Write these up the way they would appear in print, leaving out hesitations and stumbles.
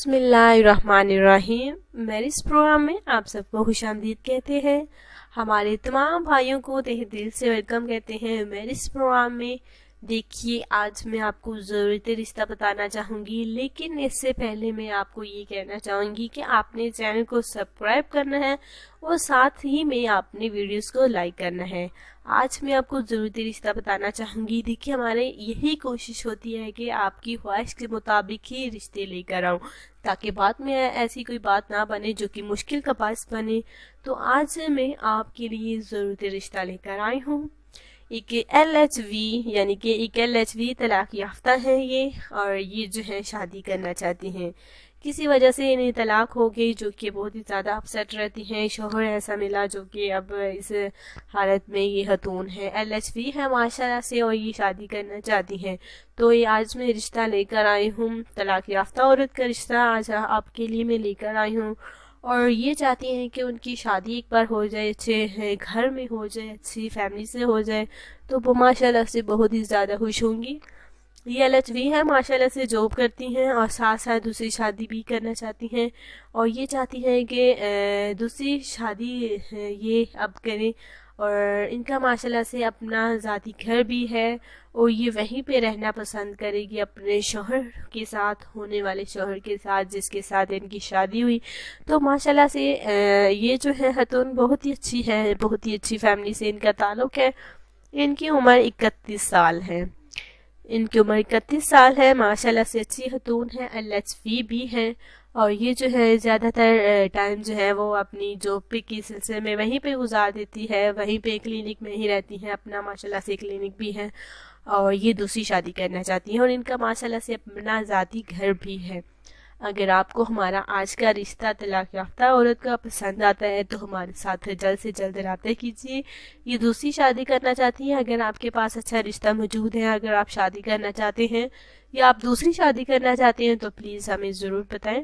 बिस्मिल्लाहिर्रहमानिर्रहीम। मेरे इस प्रोग्राम में आप सबको खुशामदीद कहते हैं। हमारे तमाम भाइयों को तहे दिल से वेलकम कहते हैं मेरे इस प्रोग्राम में। देखिए, आज मैं आपको ज़रूरत रिश्ता बताना चाहूँगी, लेकिन इससे पहले मैं आपको ये कहना चाहूँगी कि आपने चैनल को सब्सक्राइब करना है और साथ ही में आपने वीडियोस को लाइक करना है। आज मैं आपको ज़रूरत रिश्ता बताना चाहूँगी। देखिए, हमारे यही कोशिश होती है कि आपकी ख्वाहिश के मुताबिक ही रिश्ते लेकर आऊँ, ताकि बाद में ऐसी कोई बात ना बने जो कि मुश्किल का बायस बने। तो आज मैं आपके लिए ज़रूरत रिश्ता लेकर आई हूँ। एक LHV यानी कि एक LHV तलाक याफ्ता है ये, और ये जो है शादी करना चाहती हैं। किसी वजह से इन्हें तलाक हो गई, जो कि बहुत ही ज़्यादा अपसेट रहती हैं। शोहर ऐसा मिला जो कि अब इस हालत में ये खतून है, LHV है माशाल्लाह से, और ये शादी करना चाहती हैं। तो ये आज मैं रिश्ता लेकर आई हूँ, तलाक याफ्ता औरत का रिश्ता आज आपके लिए मैं लेकर आई हूँ। और ये चाहती हैं कि उनकी शादी एक बार हो जाए, अच्छे घर में हो जाए, अच्छी फैमिली से हो जाए, तो वो माशाल्लाह से बहुत ही ज़्यादा खुश होंगी। ये LHV है, माशाल्लाह से जॉब करती हैं और साथ साथ दूसरी शादी भी करना चाहती हैं। और ये चाहती हैं कि दूसरी शादी ये अब करें, और इनका माशाल्लाह से अपना ज़ाती घर भी है और ये वहीं पे रहना पसंद करेगी अपने शोहर के साथ, होने वाले शोहर के साथ जिसके साथ इनकी शादी हुई। तो माशाल्लाह से ये जो है खतून बहुत ही अच्छी है, बहुत ही अच्छी फैमिली से इनका ताल्लुक़ है। इनकी उम्र 31 साल है, इनकी उम्र 31 साल है, माशाल्लाह से अच्छी खतून है, LHV भी है। और ये जो है ज़्यादातर टाइम जो है वो अपनी जॉब पे के सिलसिले में वहीं पे गुजार देती है, वहीं पे क्लिनिक में ही रहती हैं, अपना माशाल्लाह से क्लिनिक भी है। और ये दूसरी शादी करना चाहती हैं और इनका माशाल्लाह से अपना ज़ाती घर भी है। अगर आपको हमारा आज का रिश्ता तलाक याफ्ता औरत का पसंद आता है तो हमारे साथ जल्द से जल्द राब्ता कीजिए। ये दूसरी शादी करना चाहती हैं। अगर आपके पास अच्छा रिश्ता मौजूद है, अगर आप शादी करना चाहते हैं या आप दूसरी शादी करना चाहते हैं, तो प्लीज़ हमें ज़रूर बताएं,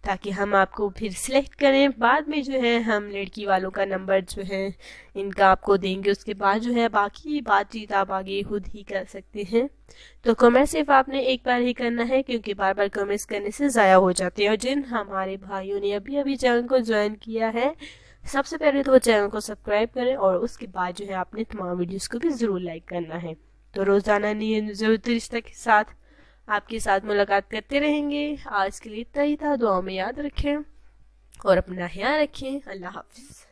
ताकि हम आपको फिर सिलेक्ट करें। बाद में जो है हम लड़की वालों का नंबर जो है इनका आपको देंगे, उसके बाद जो है बाकी बातचीत आप आगे खुद ही कर सकते हैं। तो कमेंट सिर्फ आपने एक बार ही करना है, क्योंकि बार बार कमेंट्स करने से ज़ाया हो जाते हैं। और जिन हमारे भाइयों ने अभी अभी चैनल को ज्वाइन किया है, सबसे पहले तो वो चैनल को सब्सक्राइब करें और उसके बाद जो है आपने तमाम वीडियोज़ को भी ज़रूर लाइक करना है। तो रोज़ाना नई ज़रूरत रिश्ता के साथ आपके साथ मुलाकात करते रहेंगे। आज के लिए इतना ही था। दुआ में याद रखें और अपना ख्याल रखें। अल्लाह हाफिज़।